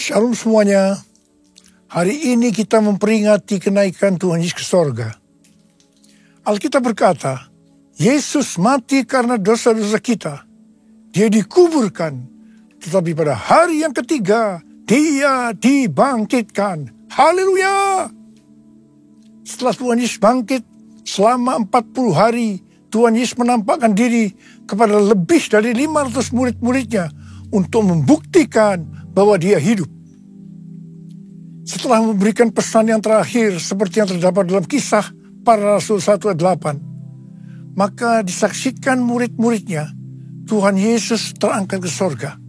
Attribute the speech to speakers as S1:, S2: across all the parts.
S1: Shalom semuanya. Hari ini kita memperingati kenaikan Tuhan Yesus ke sorga. Alkitab berkata, Yesus mati karena dosa-dosa kita. Dia dikuburkan, tetapi pada hari yang ketiga, Dia dibangkitkan. Haleluya! Setelah Tuhan Yesus bangkit, selama 40 hari, Tuhan Yesus menampakkan diri kepada lebih dari 500 murid-muridnya untuk membuktikan bahwa Dia hidup. Setelah memberikan pesan yang terakhir seperti yang terdapat dalam Kisah Para Rasul 1 ayat 8, maka disaksikan murid-muridnya Tuhan Yesus terangkat ke sorga.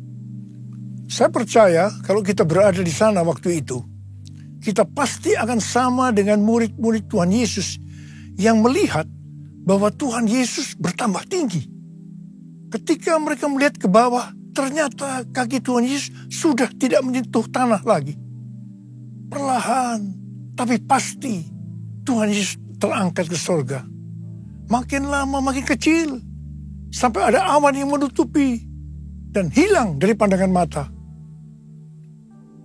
S1: Saya percaya kalau kita berada di sana waktu itu, kita pasti akan sama dengan murid-murid Tuhan Yesus yang melihat bahwa Tuhan Yesus bertambah tinggi. Ketika mereka melihat ke bawah, ternyata kaki Tuhan Yesus sudah tidak menyentuh tanah lagi. Perlahan, tapi pasti Tuhan Yesus terangkat ke sorga. Makin lama makin kecil, sampai ada awan yang menutupi dan hilang dari pandangan mata.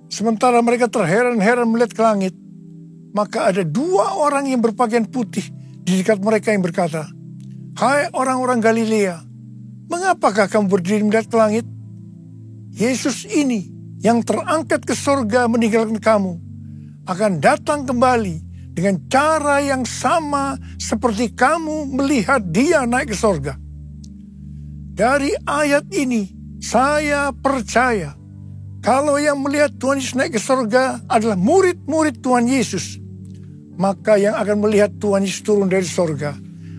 S1: Sementara mereka terheran-heran melihat ke langit, maka ada 2 orang yang berpakaian putih di dekat mereka yang berkata, "Hai orang-orang Galilea, mengapakah kamu berdiri melihat ke langit? Yesus ini yang terangkat ke sorga meninggalkan kamu, akan datang kembali dengan cara yang sama seperti kamu melihat Dia naik ke sorga." Dari ayat ini, saya percaya kalau yang melihat Tuhan Yesus naik ke sorga adalah murid-murid Tuhan Yesus, maka yang akan melihat Tuhan Yesus turun dari sorga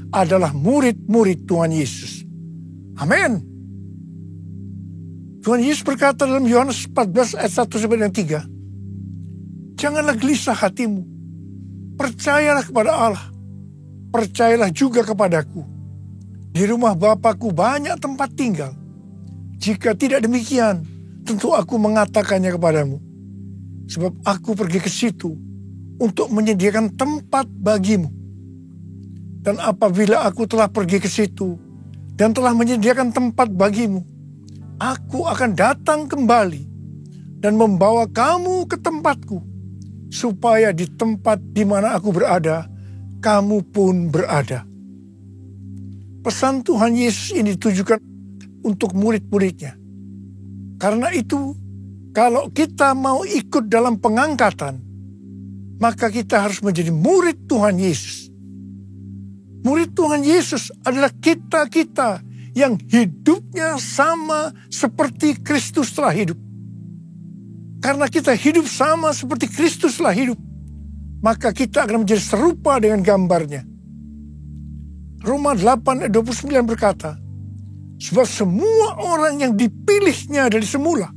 S1: adalah murid-murid Tuhan Yesus. Amin. Tuhan Yesus berkata dalam Yohanes 14 ayat 1-3, "Janganlah gelisah hatimu, percayalah kepada Allah, percayalah juga kepadaku. Di rumah Bapa-Ku banyak tempat tinggal. Jika tidak demikian, tentu aku mengatakannya kepadamu. Sebab aku pergi ke situ untuk menyediakan tempat bagimu. Dan apabila aku telah pergi ke situ dan telah menyediakan tempat bagimu, aku akan datang kembali dan membawa kamu ke tempatku, supaya di tempat di mana aku berada, kamu pun berada." Pesan Tuhan Yesus ini ditujukan untuk murid-muridnya. Karena itu, kalau kita mau ikut dalam pengangkatan, maka kita harus menjadi murid Tuhan Yesus. Murid Tuhan Yesus adalah kita-kita yang hidupnya sama seperti Kristus telah hidup. Karena kita hidup sama seperti Kristus telah hidup, maka kita akan menjadi serupa dengan gambarnya. Roma 8 ayat 29 berkata, "Sebab semua orang yang dipilihnya dari semula,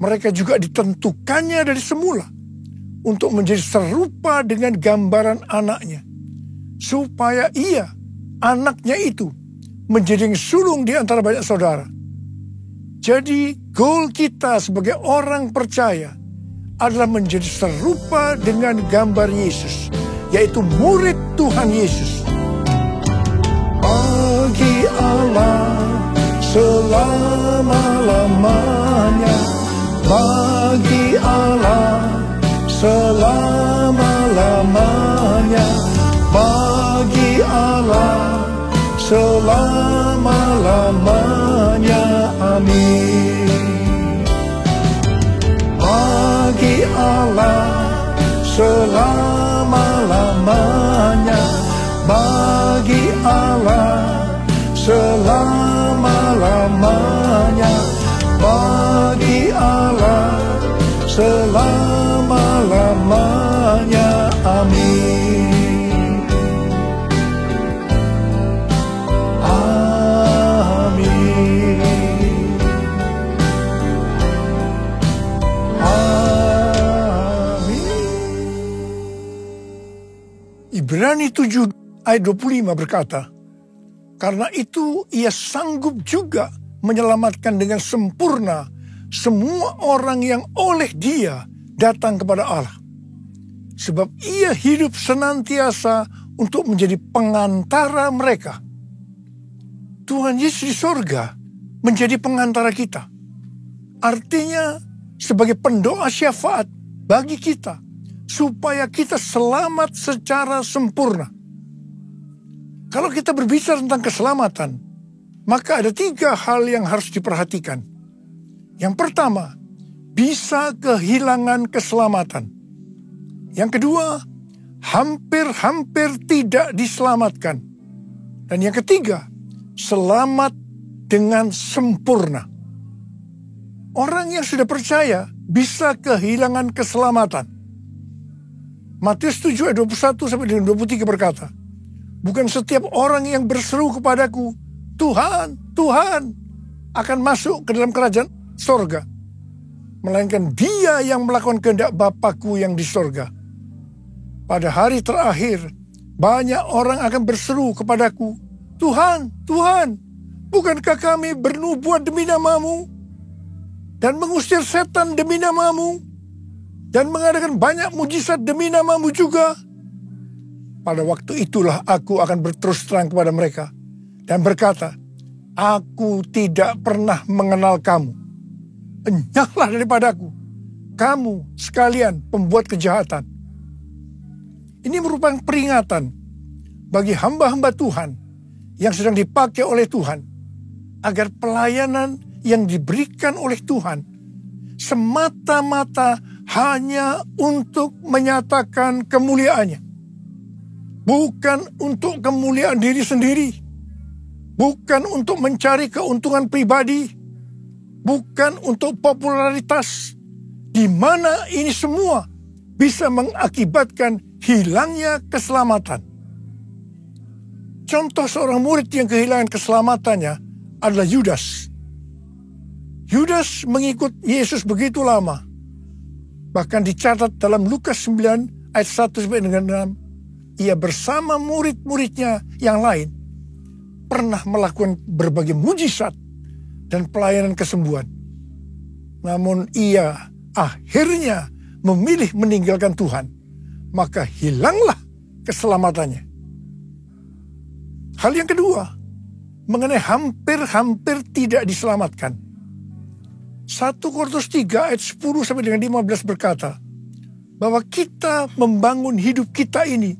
S1: mereka juga ditentukannya dari semula untuk menjadi serupa dengan gambaran anaknya, supaya ia, anaknya itu, menjadi yang sulung di antara banyak saudara." Jadi goal kita sebagai orang percaya adalah menjadi serupa dengan gambar Yesus, yaitu murid Tuhan Yesus. Bagi Allah selama-lamanya, bagi Allah selama-lamanya, bagi Allah selama-lamanya. Amin. Bagi Allah selama-lamanya, bagi Allah selama-lamanya, bagi Allah selama-lamanya. Amin. Amin. Amin. Ibrani 7 ayat 25 berkata, "Karena itu ia sanggup juga menyelamatkan dengan sempurna semua orang yang oleh Dia datang kepada Allah. Sebab Ia hidup senantiasa untuk menjadi pengantara mereka." Tuhan Yesus di sorga menjadi pengantara kita. Artinya sebagai pendoa syafaat bagi kita, supaya kita selamat secara sempurna. Kalau kita berbicara tentang keselamatan, maka ada 3 hal yang harus diperhatikan. Yang pertama, bisa kehilangan keselamatan. Yang kedua, hampir-hampir tidak diselamatkan. Dan yang ketiga, selamat dengan sempurna. Orang yang sudah percaya bisa kehilangan keselamatan. Matius 7 ayat 21 sampai dengan 23 berkata, bukan setiap orang yang berseru kepadaku, Tuhan, Tuhan, akan masuk ke dalam kerajaan sorga, melainkan dia yang melakukan kehendak Bapakku yang di sorga. Pada hari terakhir, banyak orang akan berseru kepadaku, Tuhan, Tuhan, bukankah kami bernubuat demi namamu, dan mengusir setan demi namamu, dan mengadakan banyak mujizat demi namamu juga? Pada waktu itulah aku akan berterus terang kepada mereka dan berkata, aku tidak pernah mengenal kamu. Enyahlah daripadaku, kamu sekalian pembuat kejahatan. Ini merupakan peringatan bagi hamba-hamba Tuhan yang sedang dipakai oleh Tuhan, agar pelayanan yang diberikan oleh Tuhan semata-mata hanya untuk menyatakan kemuliaannya. Bukan untuk kemuliaan diri sendiri. Bukan untuk mencari keuntungan pribadi. Bukan untuk popularitas. Di mana ini semua bisa mengakibatkan hilangnya keselamatan. Contoh seorang murid yang kehilangan keselamatannya adalah Yudas. Yudas mengikut Yesus begitu lama. Bahkan dicatat dalam Lukas 9 ayat 1 sampai dengan 6. Ia bersama murid-muridnya yang lain pernah melakukan berbagai mujizat dan pelayanan kesembuhan. Namun ia akhirnya memilih meninggalkan Tuhan. Maka hilanglah keselamatannya. Hal yang kedua, mengenai hampir-hampir tidak diselamatkan. 1 Korintus 3 ayat 10 sampai dengan 15 berkata, bahwa kita membangun hidup kita ini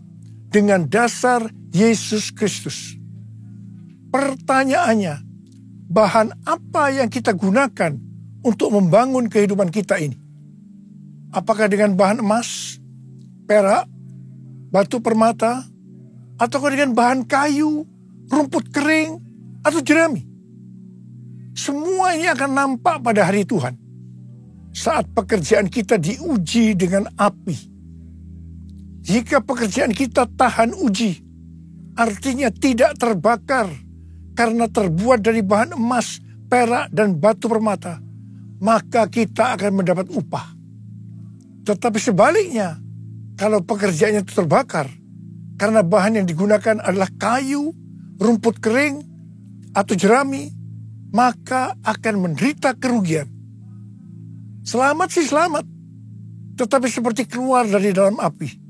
S1: dengan dasar Yesus Kristus. Pertanyaannya, bahan apa yang kita gunakan untuk membangun kehidupan kita ini? Apakah dengan bahan emas, perak, batu permata, atau dengan bahan kayu, rumput kering, atau jerami? Semua ini akan nampak pada hari Tuhan, saat pekerjaan kita diuji dengan api. Jika pekerjaan kita tahan uji, artinya tidak terbakar karena terbuat dari bahan emas, perak, dan batu permata, maka kita akan mendapat upah. Tetapi sebaliknya, kalau pekerjaannya itu terbakar karena bahan yang digunakan adalah kayu, rumput kering, atau jerami, maka akan menderita kerugian. Selamat sih selamat, tetapi seperti keluar dari dalam api.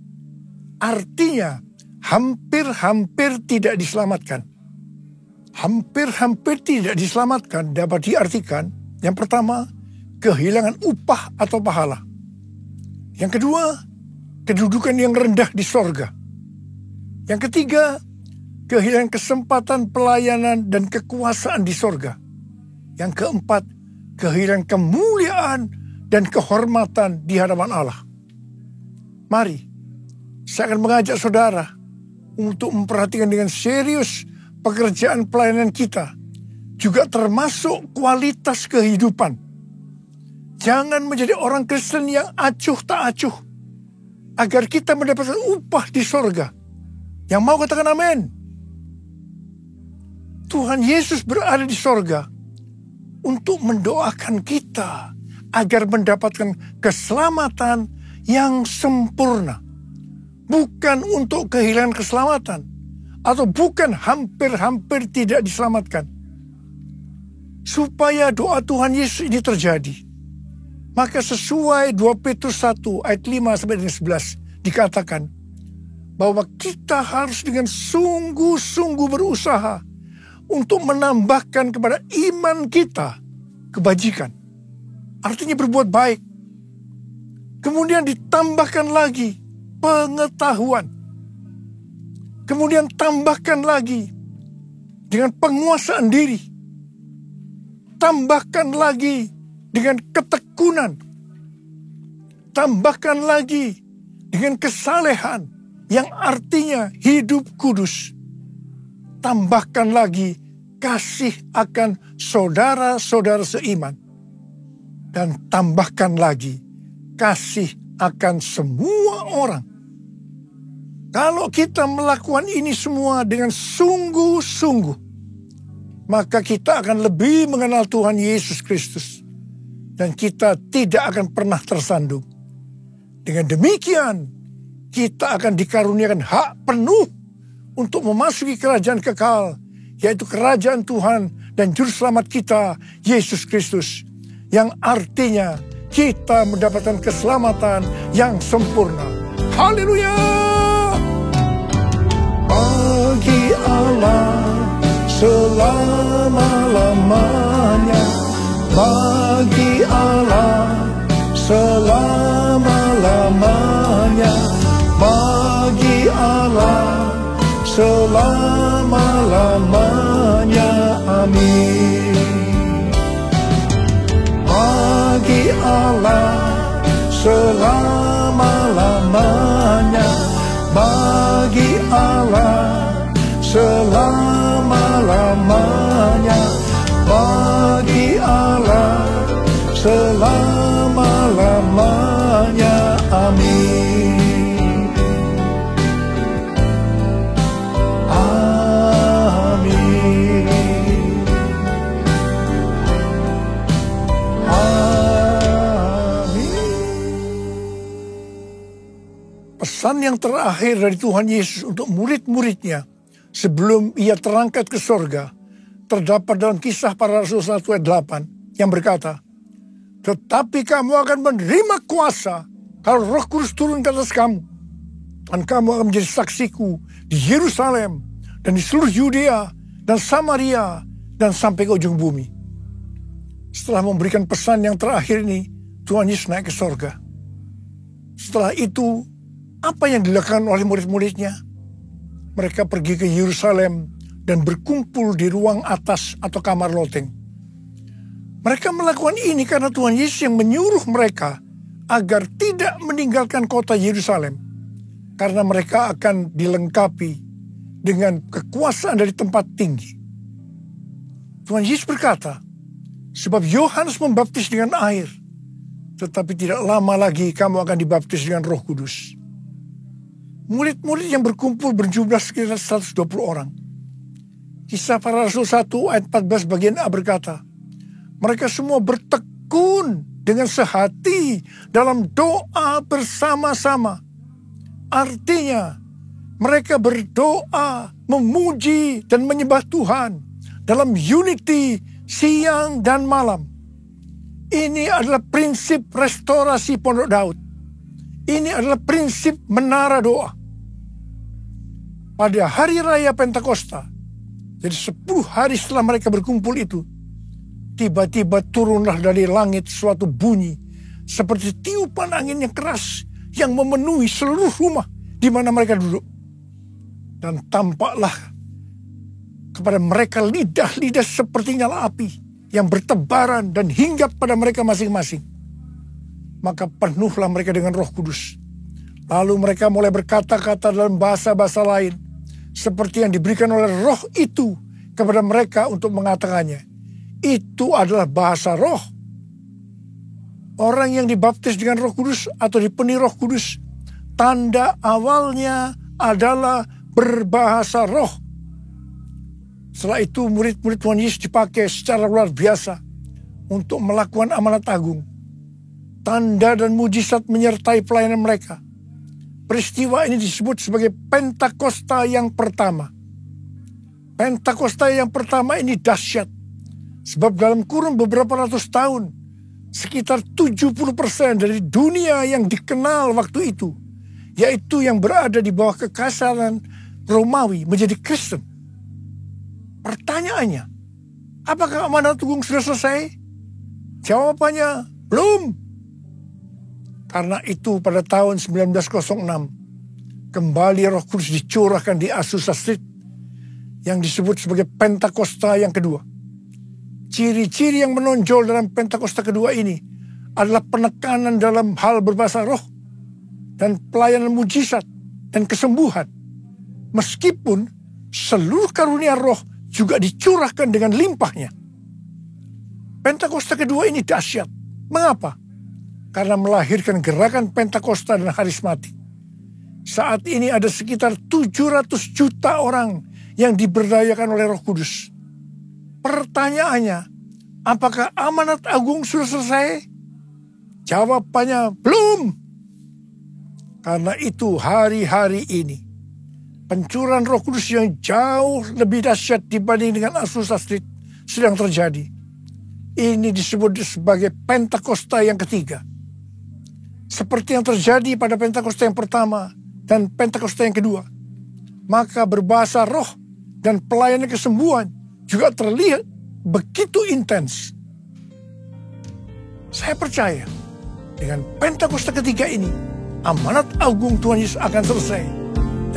S1: Artinya, hampir-hampir tidak diselamatkan. Hampir-hampir tidak diselamatkan dapat diartikan, yang pertama, kehilangan upah atau pahala. Yang kedua, kedudukan yang rendah di sorga. Yang ketiga, kehilangan kesempatan pelayanan dan kekuasaan di sorga. Yang keempat, kehilangan kemuliaan dan kehormatan di hadapan Allah. Mari, saya akan mengajak saudara untuk memperhatikan dengan serius pekerjaan pelayanan kita, juga termasuk kualitas kehidupan. Jangan menjadi orang Kristen yang acuh tak acuh, agar kita mendapatkan upah di sorga. Yang mau katakan amin. Tuhan Yesus berada di sorga untuk mendoakan kita agar mendapatkan keselamatan yang sempurna. Bukan untuk kehilangan keselamatan, atau bukan hampir-hampir tidak diselamatkan. Supaya doa Tuhan Yesus ini terjadi, maka sesuai 2 Petrus 1 ayat 5 sampai dengan 11 dikatakan bahwa kita harus dengan sungguh-sungguh berusaha untuk menambahkan kepada iman kita kebajikan. artinya berbuat baik. Kemudian ditambahkan lagi pengetahuan. Kemudian tambahkan lagi dengan penguasaan diri. Tambahkan lagi dengan ketekunan. Tambahkan lagi dengan kesalehan yang artinya hidup kudus. Tambahkan lagi kasih akan saudara-saudara seiman. Dan tambahkan lagi kasih akan semua orang. Kalau kita melakukan ini semua dengan sungguh-sungguh, maka kita akan lebih mengenal Tuhan Yesus Kristus. Dan kita tidak akan pernah tersandung. Dengan demikian, kita akan dikaruniakan hak penuh untuk memasuki kerajaan kekal, yaitu kerajaan Tuhan dan Juru Selamat kita, Yesus Kristus. Yang artinya kita mendapatkan keselamatan yang sempurna. Haleluya! Bagi Allah selama-lamanya, bagi Allah selama-lamanya, bagi Allah selama-lamanya. Amin. Bagi Allah selama-lamanya, bagi Allah selama-lamanya, bagi Allah selama-lamanya. Amin. Amin. Amin. Pesan yang terakhir dari Tuhan Yesus untuk murid-muridnya sebelum ia terangkat ke sorga terdapat dalam Kisah Para Rasul 1 ayat 8 yang berkata, tetapi kamu akan menerima kuasa kalau Roh Kudus turun ke atas kamu, dan kamu akan menjadi saksiku di Yerusalem dan di seluruh Yudea dan Samaria dan sampai ke ujung bumi. Setelah memberikan pesan yang terakhir ini, Tuhan Yesus naik ke sorga. Setelah itu, apa yang dilakukan oleh murid-muridnya? Mereka pergi ke Yerusalem dan berkumpul di ruang atas atau kamar loteng. Mereka melakukan ini karena Tuhan Yesus yang menyuruh mereka agar tidak meninggalkan kota Yerusalem, karena mereka akan dilengkapi dengan kekuasaan dari tempat tinggi. Tuhan Yesus berkata, sebab Yohanes membaptis dengan air, tetapi tidak lama lagi kamu akan dibaptis dengan Roh Kudus. Murid-murid yang berkumpul berjumlah sekitar 120 orang. Kisah Para Rasul 1 ayat 14 bagian A berkata, mereka semua bertekun dengan sehati dalam doa bersama-sama. Artinya, mereka berdoa, memuji dan menyembah Tuhan dalam unity siang dan malam. Ini adalah prinsip restorasi Pondok Daud. Ini adalah prinsip menara doa. Pada hari raya Pentakosta, jadi 10 hari setelah mereka berkumpul itu, tiba-tiba turunlah dari langit suatu bunyi seperti tiupan angin yang keras yang memenuhi seluruh rumah di mana mereka duduk. Dan tampaklah kepada mereka lidah-lidah seperti nyala api yang bertebaran dan hinggap pada mereka masing-masing. Maka penuhlah mereka dengan Roh Kudus. Lalu mereka mulai berkata-kata dalam bahasa-bahasa lain, seperti yang diberikan oleh Roh itu kepada mereka untuk mengatakannya. Itu adalah bahasa roh. Orang yang dibaptis dengan Roh Kudus atau dipenuhi Roh Kudus, tanda awalnya adalah berbahasa roh. Setelah itu murid-murid Tuhan Yesus dipakai secara luar biasa untuk melakukan amanat agung. Tanda dan mujizat menyertai pelayanan mereka. Peristiwa ini disebut sebagai Pentakosta yang pertama. Pentakosta yang pertama ini dahsyat. Sebab dalam kurun beberapa ratus tahun, sekitar 70% dari dunia yang dikenal waktu itu, yaitu yang berada di bawah kekaisaran Romawi, menjadi Kristen. Pertanyaannya, apakah amanat agung sudah selesai? Jawabannya Belum. Karena itu pada tahun 1906, kembali Roh Kudus dicurahkan di Azusa Street, yang disebut sebagai Pentakosta yang kedua. Ciri-ciri yang menonjol dalam Pentakosta kedua ini adalah penekanan dalam hal berbahasa roh dan pelayanan mujizat dan kesembuhan. Meskipun seluruh karunia roh juga dicurahkan dengan limpahnya. Pentakosta kedua ini dahsyat. Mengapa? Karena melahirkan gerakan Pentakosta dan karismatik. Saat ini ada sekitar 700 juta orang yang diberdayakan oleh Roh Kudus. Pertanyaannya, apakah amanat agung sudah selesai? Jawabannya belum. Karena itu hari-hari ini pencurahan Roh Kudus yang jauh lebih dahsyat dibanding dengan Azusa Street sedang terjadi. Ini disebut sebagai Pentakosta yang ketiga. Seperti yang terjadi pada Pentakosta yang pertama dan Pentakosta yang kedua. Maka berbahasa roh dan pelayanan kesembuhan juga terlihat begitu intens. Saya percaya dengan Pentakosta ketiga ini, amanat agung Tuhan Yesus akan selesai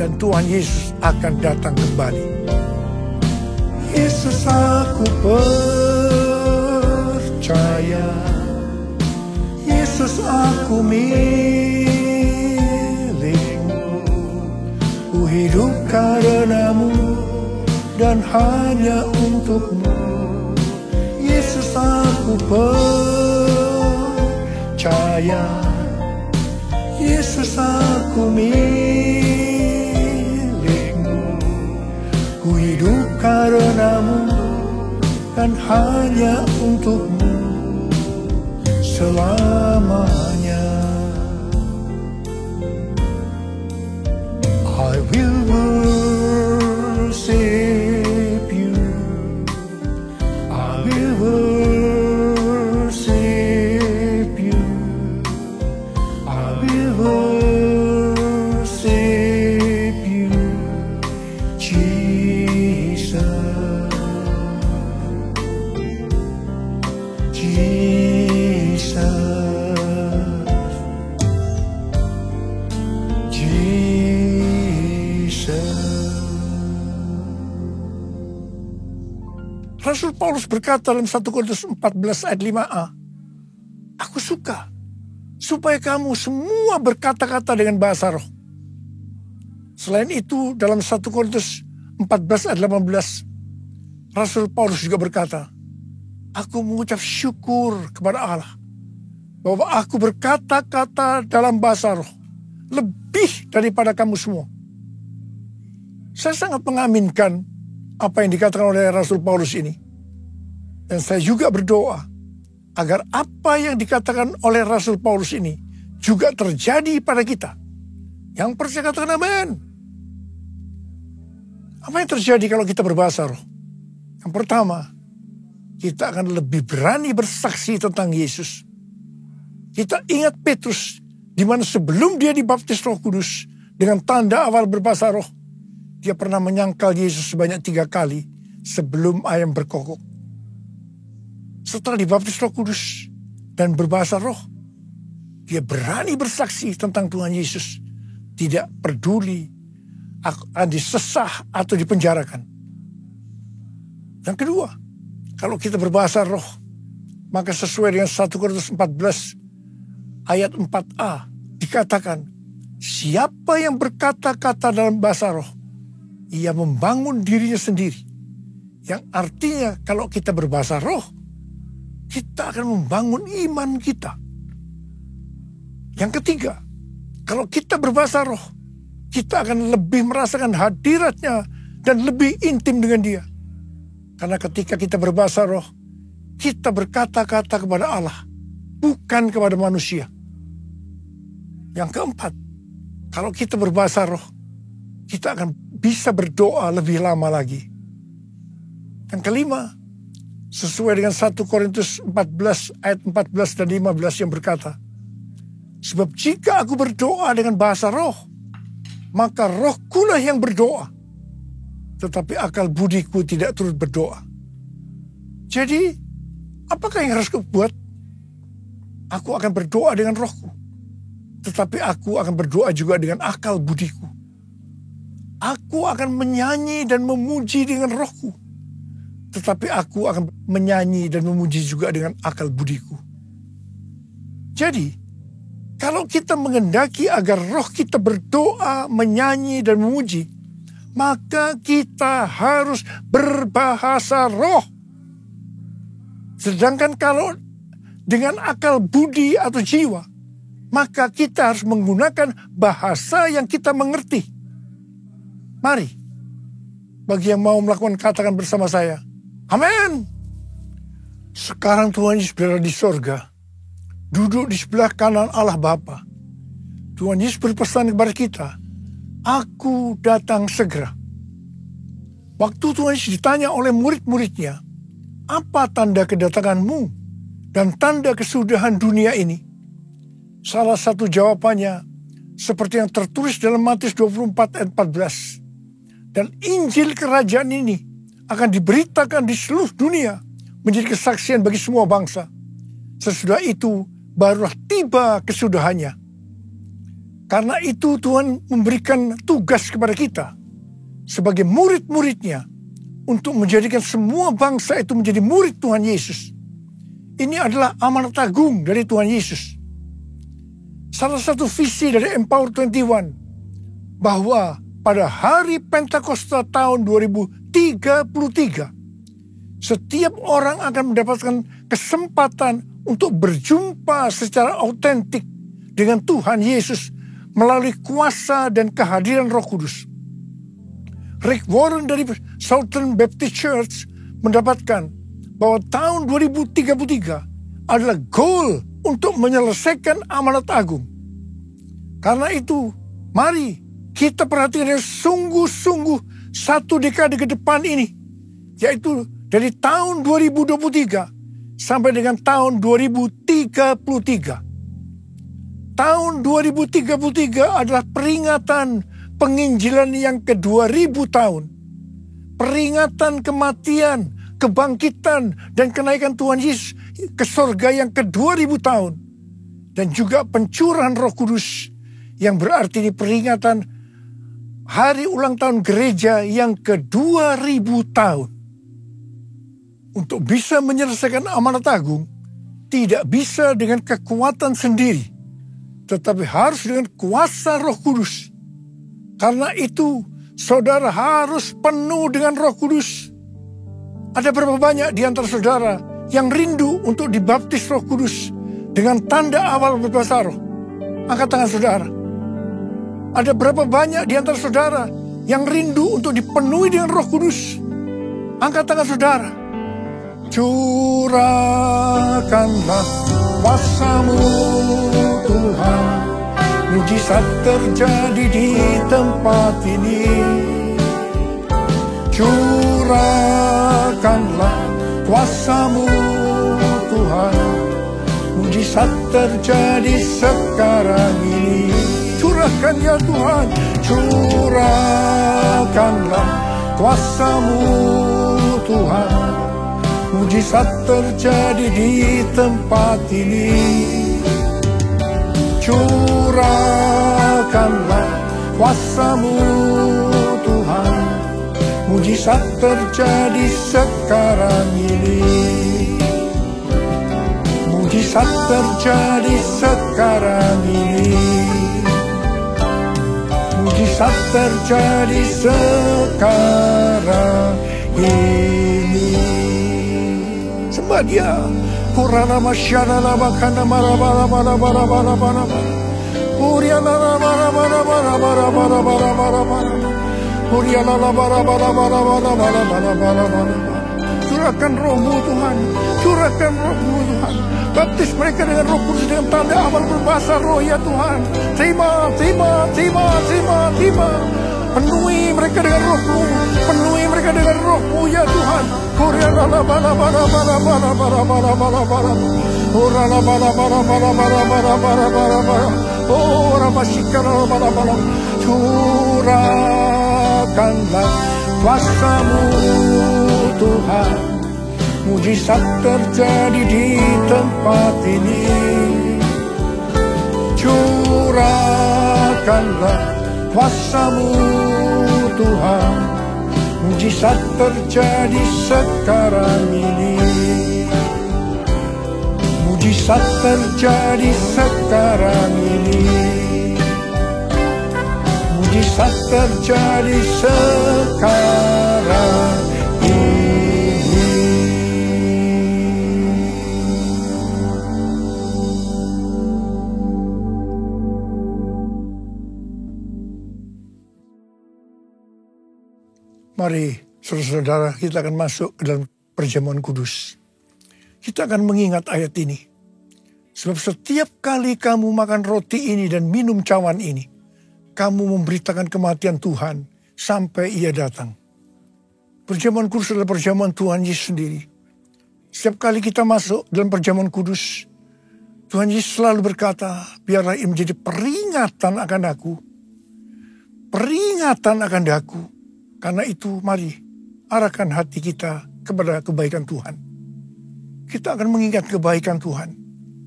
S1: dan Tuhan Yesus akan datang kembali. Yesus, aku percaya, Yesus, aku milikmu, ku hidup karenamu dan hanya untukmu. Yesus, aku percaya, Yesus, aku milikmu, ku hidup karenamu dan hanya untukmu selamanya. I will worship you, I will worship you, I will worship you, Jesus, Jesus, Rasul Paulus berkata dalam 1 Korintus 14 ayat 5a, aku suka supaya kamu semua berkata-kata dengan bahasa roh. Selain itu dalam 1 Korintus 14 ayat 18, Rasul Paulus juga berkata, aku mengucap syukur kepada Allah bahwa aku berkata-kata dalam bahasa roh lebih daripada kamu semua. Saya sangat mengaminkan apa yang dikatakan oleh Rasul Paulus ini. Dan saya juga berdoa agar apa yang dikatakan oleh Rasul Paulus ini juga terjadi pada kita. Yang percaya katakan amin. Apa yang terjadi kalau kita berbahasa roh? Yang pertama, kita akan lebih berani bersaksi tentang Yesus. Kita ingat Petrus, di mana sebelum dia dibaptis Roh Kudus dengan tanda awal berbahasa roh, dia pernah menyangkal Yesus sebanyak 3 kali sebelum ayam berkokok. Setelah dibaptis Roh Kudus dan berbahasa roh, dia berani bersaksi tentang Tuhan Yesus. Tidak peduli akan disesah atau dipenjarakan. Yang kedua, kalau kita berbahasa roh, maka sesuai dengan 1 Korintus 14 ayat 4a dikatakan, siapa yang berkata-kata dalam bahasa roh, ia membangun dirinya sendiri. Yang artinya kalau kita berbahasa roh, kita akan membangun iman kita. Yang ketiga, kalau kita berbahasa roh, kita akan lebih merasakan hadiratnya dan lebih intim dengan dia. Karena ketika kita berbahasa roh, kita berkata-kata kepada Allah, bukan kepada manusia. Yang keempat, kalau kita berbahasa roh, kita akan bisa berdoa lebih lama lagi. Yang kelima, sesuai dengan 1 Korintus 14 ayat 14 dan 15 yang berkata, sebab jika aku berdoa dengan bahasa roh, maka rohkulah yang berdoa, tetapi akal budiku tidak turut berdoa. Jadi, apakah yang harus aku buat? Aku akan berdoa dengan rohku. Tetapi aku akan berdoa juga dengan akal budiku. Aku akan menyanyi dan memuji dengan rohku. Tetapi aku akan menyanyi dan memuji juga dengan akal budiku. Jadi, kalau kita menghendaki agar roh kita berdoa, menyanyi, dan memuji, maka kita harus berbahasa roh. Sedangkan kalau dengan akal budi atau jiwa, maka kita harus menggunakan bahasa yang kita mengerti. Mari, bagi yang mau melakukan, katakan bersama saya, amin. Sekarang Tuhan Yesus berada di sorga, duduk di sebelah kanan Allah Bapa. Tuhan Yesus berpesan kepada kita, aku datang segera. Waktu Tuhan Yesus ditanya oleh murid-muridnya, apa tanda kedatanganmu dan tanda kesudahan dunia ini? Salah satu jawabannya seperti yang tertulis dalam Matius 24 ayat 14. Dan Injil kerajaan ini akan diberitakan di seluruh dunia menjadi kesaksian bagi semua bangsa. Sesudah itu barulah tiba kesudahannya. Karena itu Tuhan memberikan tugas kepada kita sebagai murid-muridnya untuk menjadikan semua bangsa itu menjadi murid Tuhan Yesus. Ini adalah amanat agung dari Tuhan Yesus. Salah satu visi dari Empower 21 bahwa pada hari Pentakosta tahun 2033 setiap orang akan mendapatkan kesempatan untuk berjumpa secara autentik dengan Tuhan Yesus melalui kuasa dan kehadiran Roh Kudus. Rick Warren dari Southern Baptist Church mendapatkan bahwa tahun 2033 adalah goal untuk menyelesaikan amanat agung. Karena itu, mari kita perhatikan yang sungguh-sungguh satu dekade ke depan ini, yaitu dari tahun 2023 sampai dengan tahun 2033. Tahun 2033 adalah peringatan penginjilan yang ke-2000 tahun. Peringatan kematian, kebangkitan, dan kenaikan Tuhan Yesus ke sorga yang ke-2000 tahun. Dan juga pencurahan Roh Kudus yang berarti di peringatan hari ulang tahun gereja yang ke-2000 tahun. Untuk bisa menyelesaikan amanat agung, tidak bisa dengan kekuatan sendiri, tetapi harus dengan kuasa Roh Kudus. Karena itu, saudara harus penuh dengan Roh Kudus. Ada berapa banyak di antara saudara yang rindu untuk dibaptis Roh Kudus dengan tanda awal berbahasa roh? Angkat tangan saudara. Ada berapa banyak di antara saudara yang rindu untuk dipenuhi dengan Roh Kudus? Angkat tangan saudara. Curahkanlah kuasa-Mu Tuhan, mujizat terjadi di tempat ini. Curahkanlah kuasa-Mu Tuhan, mujizat terjadi sekarang ini. Curahkan ya Tuhan, curahkanlah kuasa-Mu Tuhan, mujizat terjadi di tempat ini. Curahkanlah kuasa-Mu Tuhan, mujizat terjadi sekarang ini. Mujizat terjadi sekarang ini. Mujizat terjadi sekarang ini. Sembah Dia. Kurana masyana lama kana marabara bara bara bara bara bara. Uriana bara bara bara bara bara bara bara bara. Uriana bara bara bara bara bara bara bara bara. Curahkan Roh-Mu Tuhan, curahkan Roh-Mu Tuhan. Baptis mereka dengan Roh Kudus dengan tanda amal berbahasa roh ya Tuhan. Terima, terima, terima, terima, terima. Penuhi mereka dengan Roh-Mu, penuhi mereka dengan Roh-Mu ya Tuhan. Uriana bara bara bara bara bara bara bara bara. Uriana bara bara bara bara bara bara bara bara. Oh, Rabbashikara bara bara. Curahkanlah kuasa-Mu Tuhan, mujizat terjadi di tempat ini. Curahkanlah kuasa-Mu Tuhan, mujizat terjadi sekarang ini. Mujizat terjadi sekarang ini. Mujizat terjadi sekarang ini. Mari saudara-saudara, kita akan masuk ke dalam perjamuan kudus. Kita akan mengingat ayat ini. Sebab setiap kali kamu makan roti ini dan minum cawan ini, kamu memberitakan kematian Tuhan sampai Ia datang. Perjamuan kudus adalah perjamuan Tuhan Yesus sendiri. Setiap kali kita masuk dalam perjamuan kudus, Tuhan Yesus selalu berkata, biarlah ini menjadi peringatan akan aku. Peringatan akan aku. Karena itu mari arahkan hati kita kepada kebaikan Tuhan. Kita akan mengingat kebaikan Tuhan.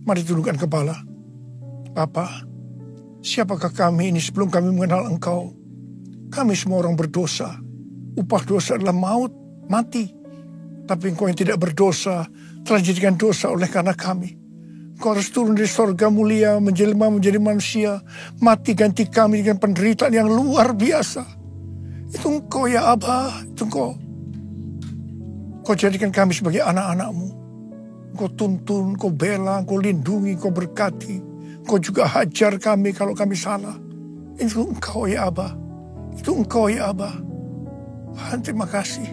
S1: Mari tundukkan kepala. Bapa, siapakah kami ini sebelum kami mengenal Engkau? Kami semua orang berdosa. Upah dosa adalah maut, mati. Tapi Engkau yang tidak berdosa telah dijadikan dosa oleh karena kami. Engkau harus turun dari sorga mulia, menjelma menjadi manusia, mati ganti kami dengan penderitaan yang luar biasa. Itu Engkau ya Abah, itu Engkau. Engkau jadikan kami sebagai anak-anak-Mu. Engkau tuntun, Engkau bela, Engkau lindungi, Engkau berkati. Engkau juga hajar kami kalau kami salah. Itu Engkau ya Abah. Itu Engkau ya Abah. Tuhan terima kasih.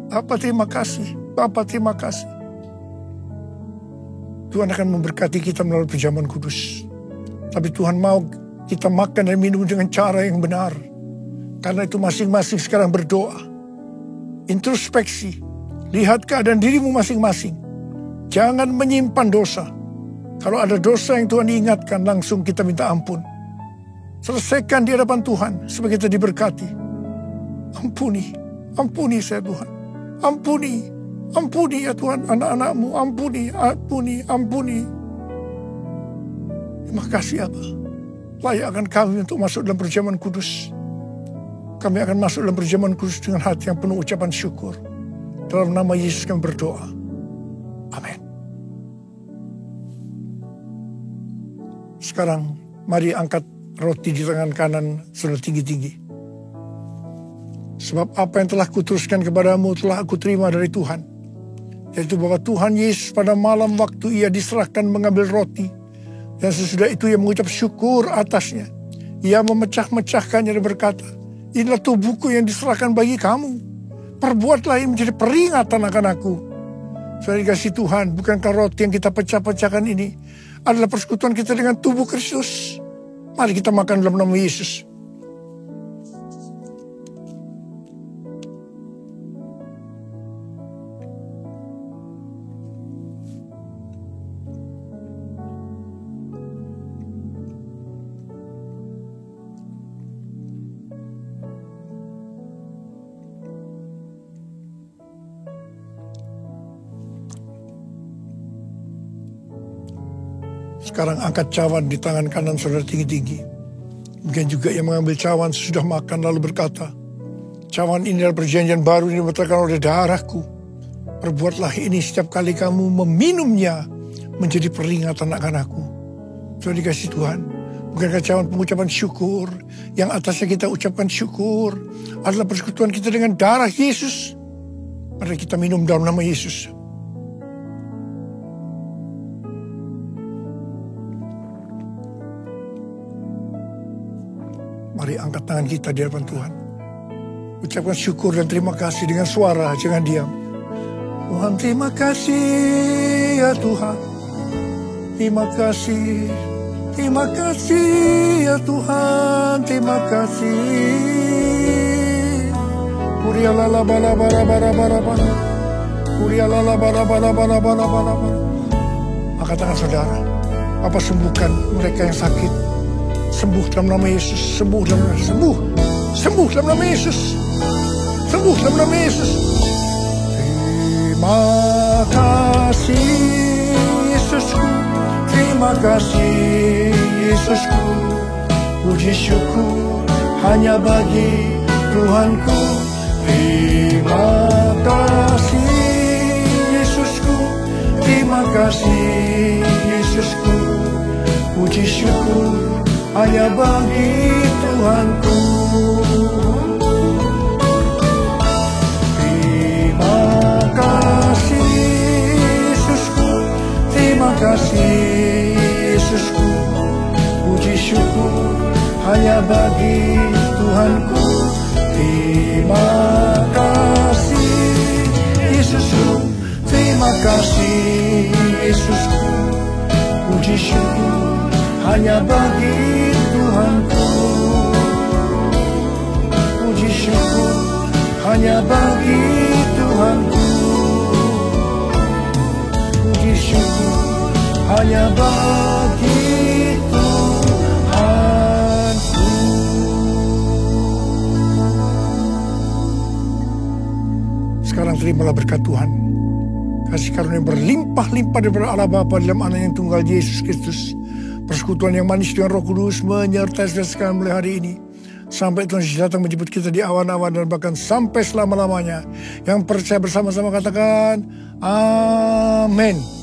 S1: Bapa terima kasih. Bapa terima kasih. Tuhan akan memberkati kita melalui perjamuan kudus. Tapi Tuhan mau kita makan dan minum dengan cara yang benar. Karena itu masing-masing sekarang berdoa. Introspeksi. Lihat keadaan dirimu masing-masing. Jangan menyimpan dosa. Kalau ada dosa yang Tuhan ingatkan, langsung kita minta ampun. Selesaikan di hadapan Tuhan supaya kita diberkati. Ampuni. Ampuni saya Tuhan. Ampuni. Ampuni ya Tuhan anak-anak-Mu. Ampuni. Ampuni. Ampuni. Terima kasih Abah. Layakkan kami untuk masuk dalam perjamuan kudus. Kami akan masuk dalam perjamuan kudus dengan hati yang penuh ucapan syukur. Dalam nama Yesus kami berdoa. Amin. Sekarang mari angkat roti di tangan kanan saudara tinggi-tinggi. Sebab apa yang telah kuteruskan kepadamu telah aku terima dari Tuhan. Yaitu bahwa Tuhan Yesus pada malam waktu Ia diserahkan mengambil roti. Dan sesudah itu Ia mengucap syukur atasnya. Ia memecah-mecahkannya dan berkata, inilah tubuhku yang diserahkan bagi kamu. Perbuatlah ini menjadi peringatan akan aku. Saudara dikasih Tuhan, bukankah roti yang kita pecah-pecahkan ini adalah persekutuan kita dengan tubuh Kristus? Mari kita makan dalam nama Yesus. Sekarang angkat cawan di tangan kanan saudara tinggi-tinggi. Mungkin juga yang mengambil cawan sesudah makan lalu berkata, cawan ini adalah perjanjian baru yang dibatalkan oleh darahku. Perbuatlah ini setiap kali kamu meminumnya menjadi peringatan akan aku. Saudara dikasih Tuhan, bukankah cawan pengucapan syukur yang atasnya kita ucapkan syukur adalah persekutuan kita dengan darah Yesus. Mari kita minum dalam nama Yesus. Mari angkat tangan kita di hadapan Tuhan. Ucapkan syukur dan terima kasih dengan suara, jangan diam. Tuhan terima kasih ya Tuhan. Terima kasih. Terima kasih ya Tuhan. Terima kasih. Kurialala bala bara bara bara bara. Kurialala bala bala bala bala bala bara. Angkat tangan saudara. Bapa sembuhkan mereka yang sakit. Sembuh dalam nama Yesus, sembuh dalam nama Yesus, sembuh dalam nama Yesus, sembuh dalam nama Yesus. Terima kasih Yesusku, terima kasih Yesusku. Puji syukur hanya bagi Tuhanku. Terima kasih Yesusku, terima kasih Yesusku. Puji syukur hanya bagi Tuhanku. Terima kasih Yesusku, terima kasih Yesusku. Puji syukur hanya bagi Tuhanku. Terima kasih Yesusku, terima kasih Yesusku. Puji syukur hanya bagi Tuhanku. Puji syukur hanya bagi Tuhanku. Puji syukur hanya bagi Tuhanku. Sekarang terimalah berkat Tuhan. Kasih karunia yang berlimpah-limpah daripada Allah Bapa dalam Anak yang tunggal Yesus Kristus. Persekutuan yang manis dengan Roh Kudus menyertai saudara sekalian mulai hari ini. Sampai Tuhan Yesus datang menjemput kita di awan-awan dan bahkan sampai selama-lamanya. Yang percaya bersama-sama katakan, Amin.